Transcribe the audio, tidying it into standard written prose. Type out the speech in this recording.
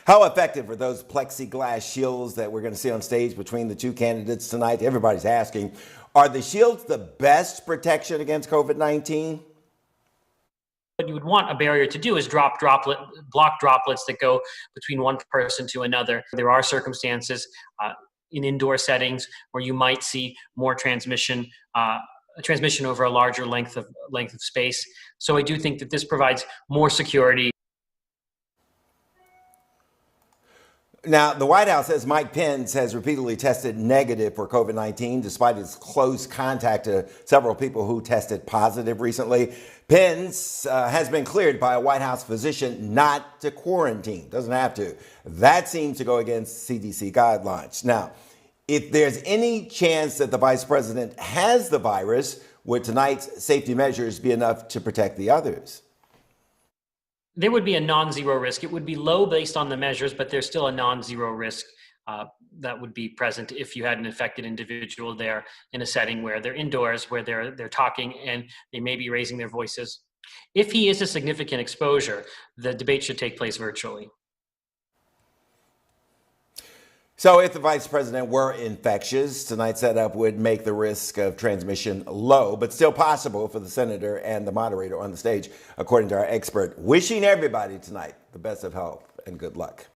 How effective are those plexiglass shields that we're going to see on stage between the two candidates tonight? Everybody's asking, are the shields the best protection against COVID-19? What you would want a barrier to do is block droplets that go between one person to another. There are circumstances in indoor settings where you might see more transmission over a larger length of space. So I do think that this provides more security. Now, the White House says Mike Pence has repeatedly tested negative for COVID-19 despite his close contact to several people who tested positive recently. Pence has been cleared by a White House physician not to quarantine. Doesn't have to. That seems to go against CDC guidelines. Now, if there's any chance that the vice president has the virus, would tonight's safety measures be enough to protect the others? There would be a non-zero risk. It would be low based on the measures, but there's still a non-zero risk that would be present if you had an infected individual there in a setting where they're indoors, where they're talking and they may be raising their voices. If he is a significant exposure, the debate should take place virtually. So if the vice president were infectious, tonight's setup would make the risk of transmission low, but still possible for the senator and the moderator on the stage, according to our expert. Wishing everybody tonight the best of health and good luck.